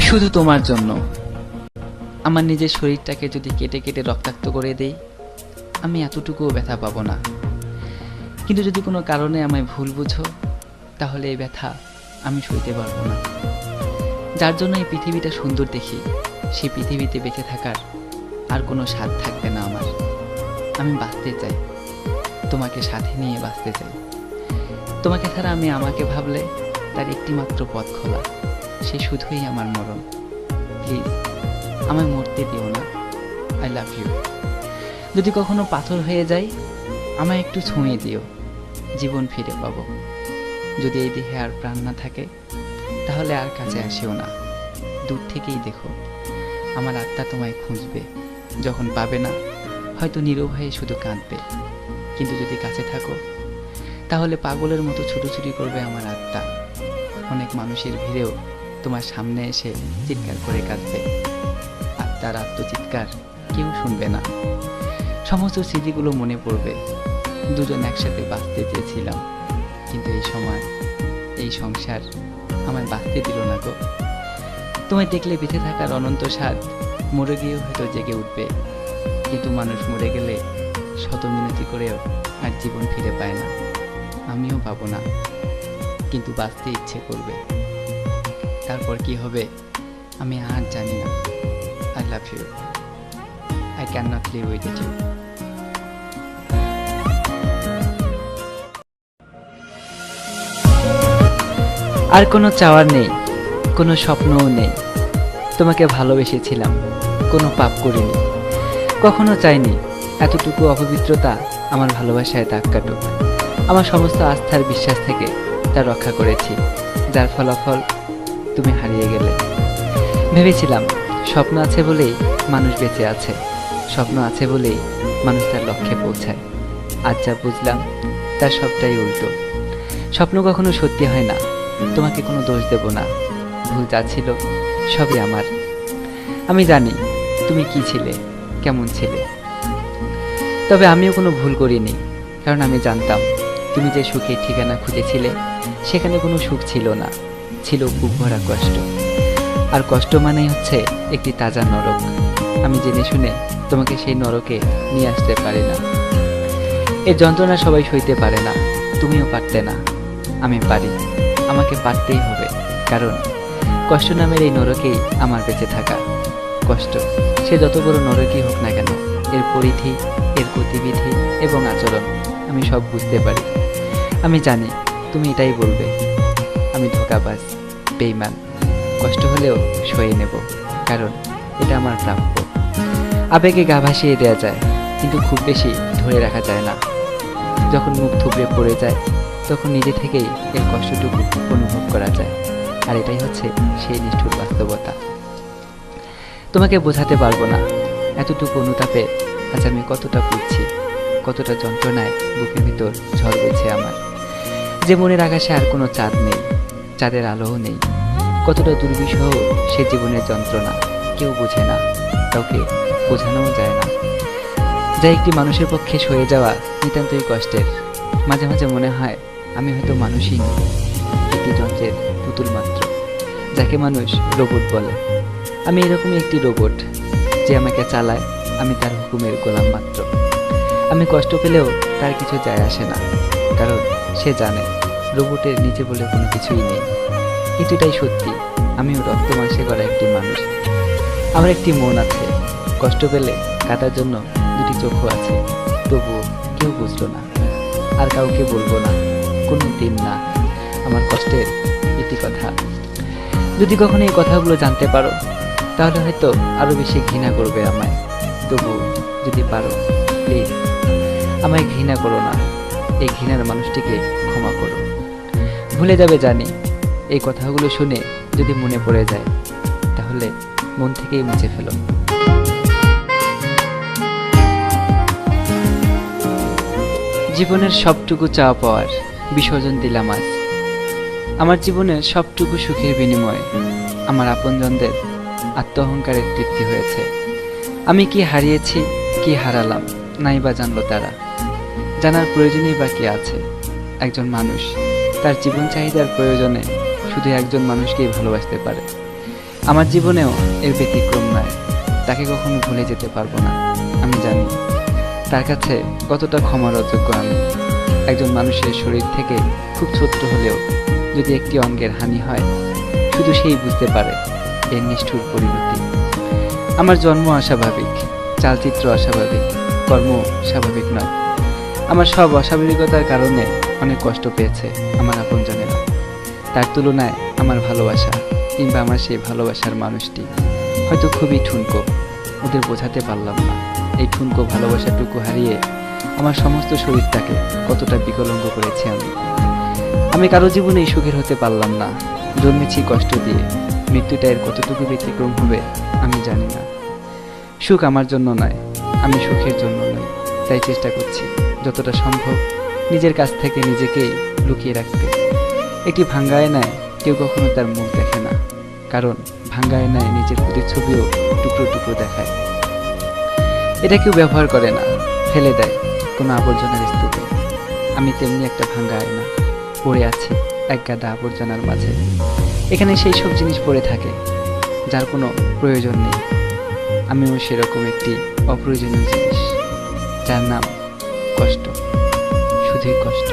শুধু তোমার জন্য। আমার নিজের শরীরটাকে যদি কেটে কেটে রক্তাক্ত করে দেই, আমি এতটুকুও ব্যথা পাবো না। কিন্তু যদি কোনো কারণে আমায় ভুল বুঝো, তাহলে এই ব্যথা আমি সইতে পারবো না। যার জন্য এই পৃথিবীটা সুন্দর দেখি, সেই পৃথিবীতে বেঁচে থাকার আর কোনো স্বাদ থাকবে না আমার। আমি বাঁচতে চাই, তোমাকে সাথে নিয়ে বাঁচতে চাই। তোমাকে ছাড়া আমি আমাকে ভাবলে তার একটি মাত্র পথ খোলা, সে শুধুই আমার মরণ। প্লিজ আমায় মরতে দিও না। I love you. যদি কখনো পাথর হয়ে যায়, আমায় একটু ছুঁয়ে দিও, জীবন ফিরে পাবো। যদি এই দেহে আর প্রাণ না থাকে, তাহলে আর কাছে আসিও না, দূর থেকেই দেখো। আমার আত্মা তোমায় খুঁজবে, যখন পাবে না হয়তো নীরব হয়ে শুধু কাঁদবে। কিন্তু যদি কাছে থাকো, তাহলে পাগলের মতো ছুটোছুটি করবে আমার আত্মা। অনেক মানুষের ভিড়েও তোমার সামনে এসে চিৎকার করে কাঁদবে। আত্মার আত্মচিৎকার কেউ শুনবে না। সমস্ত স্মৃতিগুলো মনে পড়বে। দুজন একসাথে বাঁচতে চেয়েছিলাম, কিন্তু এই সময় এই সংসার আমায় বাঁচতে দিল না গো। তোমায় দেখলে বেঁচে থাকার অনন্ত স্বাদ মরে গিয়েও হয়তো জেগে উঠবে। কিন্তু মানুষ মরে গেলে শত মিনতি করেও আর জীবন ফিরে পায় না। আমিও পাবো না, কিন্তু বাঁচতে ইচ্ছে করবে। তারপর কি হবে আমি আর জানি না। I love you. I cannot live with you. আর কোনো চাওয়ার নেই, কোনো স্বপ্নও নেই। তোমাকে ভালোবেসেছিলাম, কোনো পাপ করিনি। কখনো চাইনি এতটুকু অপবিত্রতা আমার ভালোবাসায় দাগ কাটুক। আমার সমস্ত আস্থার বিশ্বাস থেকে তা রক্ষা করেছি, যার ফলাফল তুমি হারিয়ে গেলে। ভেবেছিলাম স্বপ্ন আছে বলেই মানুষ বেঁচে আছে, স্বপ্ন আছে বলেই মানুষ তার লক্ষ্যে পৌঁছায়। আজ যা বুঝলাম তার সবটাই উল্টো। স্বপ্ন কখনো সত্যি হয় না। তোমাকে কোনো দোষ দেব না, ভুল যা ছিল সবই আমার। আমি জানি তুমি কি ছিলে, কেমন ছিলে। তবে আমিও কোনো ভুল করিনি, কারণ আমি জানতাম তুমি যে সুখের ঠিকানা খুঁজেছিলে সেখানে কোনো সুখ ছিল না, ছিল বুক ভরা কষ্ট। আর কষ্ট মানেই হচ্ছে একটি তাজা নরক। আমি জেনে শুনে তোমাকে সেই নরকে নিয়ে আসতে পারি না। এই যন্ত্রণা সবাই সইতে পারে না, তুমিও পারতে না। আমি পারি, আমাকে পারতেই হবে, কারণ কষ্ট নামের এই নরকেই আমার বেঁচে থাকা। কষ্ট সে যত বড় নরকই হোক না কেন, এর পরিধি, এর গতিবিধি এবং আচরণ আমি সব বুঝতে পারি। আমি জানি তুমি এটাই বলবে, আমি ধোঁকাবাজ, বেঈমান। কষ্ট হলেও সয়ে নেব, কারণ এটা আমার প্রাপ্য। আবেগে গা ভাসিয়ে দেওয়া যায়, কিন্তু খুব বেশি ধরে রাখা যায় না। যখন মুখ থুবড়ে পড়ে যায়, তখন নিজে থেকেই এর কষ্টটুকু অনুভব করা যায়। আর এটাই হচ্ছে সেই নিষ্ঠুর বাস্তবতা। তোমাকে বোঝাতে পারবো না এতটুকু অনুতাপে আজ আমি কতটা পুড়ছি, কতটা যন্ত্রণায় বুকের ভিতর ঝড় বইছে আমার। যে মনের আকাশে আর কোনো চাঁদ নেই, চাঁদের আলোও নেই। কতটা দুর্বিষহ সে জীবনের যন্ত্রণা কেউ বোঝে না, কাউকে বোঝানোও যায় না। যা একটি মানুষের পক্ষে সয়ে যাওয়া নিতান্তই কষ্টের। মাঝে মাঝে মনে হয় আমি হয়তো মানুষই নই, একটি যন্ত্রের পুতুল মাত্র, যাকে মানুষ রোবট বলে। আমি এরকমই একটি রোবট, যে আমাকে চালায়, আমি তার হুকুমের গোলাম মাত্র। আমি কষ্ট পেলেও তার কিছু যায় আসে না, কারণ সে জানে রোবটের নিচে বলে কোনো কিছুই নেই। কিন্তু এটাই সত্যি, আমিও রক্ত মাংসে করা একটি মানুষ। আমার একটি মন আছে, কষ্ট পেলে কাটার জন্য দুটি চোখও আছে। তবুও কেউ বুঝলো না, আর কাউকে বলবো না, কোনো দিন না। আমার কষ্টের এটি কথা। যদি কখনো এই কথাগুলো জানতে পারো, তাহলে হয়তো আরো বেশি ঘৃণা করবে আমায়। তবু যদি পারো, প্লিজ আমায় ঘৃণা করো না। এই ঘৃণার মানুষটিকে ক্ষমা করো। ভুলে যাবে জানি, এই কথাগুলো শুনে যদি মনে পড়ে যায়, তাহলে মন থেকেই মুছে ফেলো। জীবনের সবটুকু চাওয়া পাওয়ার বিসর্জন দিলাম আজ। আমার জীবনের সবটুকু সুখের বিনিময়ে আমার আপনজনদের আত্ম অহংকারের তৃপ্তি হয়েছে। আমি কি হারিয়েছি, কি হারালাম, নাই বা জানলো তারা। জানার প্রয়োজনই বা কি আছে। একজন মানুষ তার জীবন চাহিদার প্রয়োজনে শুধু একজন মানুষকেই ভালোবাসতে পারে। আমার জীবনেও এর ব্যতিক্রম নয়। তাকে কখনো ভুলে যেতে পারবো না। আমি জানি তার কাছে কতটা ক্ষমার অযোগ্য আমি। একজন মানুষের শরীর থেকে খুব ছোট্ট হলেও যদি একটি অঙ্গের হানি হয়, শুধু সেই বুঝতে পারে এর নিষ্ঠুর পরিণতি। আমার জন্ম অস্বাভাবিক, চালচিত্র অস্বাভাবিক, কর্ম স্বাভাবিক নয়। আমার সব অস্বাভাবিকতার কারণে অনেক কষ্ট পেয়েছে আমার আপনজনেরা। তার তুলনায় আমার ভালোবাসা কিংবা আমার সেই ভালোবাসার মানুষটি হয়তো খুবই ঠুনকো। ওদের বোঝাতে পারলাম না এই ঠুনকো ভালোবাসাটুকু হারিয়ে আমার সমস্ত শরীরটাকে কতটা বিকলাঙ্গ করেছি আমি। আমি কারো জীবনেই সুখের হতে পারলাম না। জন্মেছি কষ্ট দিয়ে, মৃত্যুটা এর কতটুকু ব্যতিক্রম হবে আমি জানি না। সুখ আমার জন্য নয়, আমি সুখের জন্য নই। তাই চেষ্টা করছি যতটা সম্ভব নিজের কাছ থেকে নিজেকেই লুকিয়ে রাখতে। একটি ভাঙ্গা আয়নায় কেউ কখনো তার মুখ দেখে না, কারণ ভাঙ্গা আয়নায় নিজের প্রতিচ্ছবিও টুকরো টুকরো দেখায়। এটা কেউ ব্যবহার করে না, ফেলে দেয় কোনো আবর্জনার স্তূপে। আমি তেমনি একটা ভাঙ্গা আয়না, পড়ে আছি এক গাদা আবর্জনার মাঝে। এখানে সেই সব জিনিস পড়ে থাকে যার কোনো প্রয়োজন নেই। আমিও সেরকম একটি অপ্রয়োজনীয় জিনিস, যার নাম কষ্ট, শুধুই কষ্ট।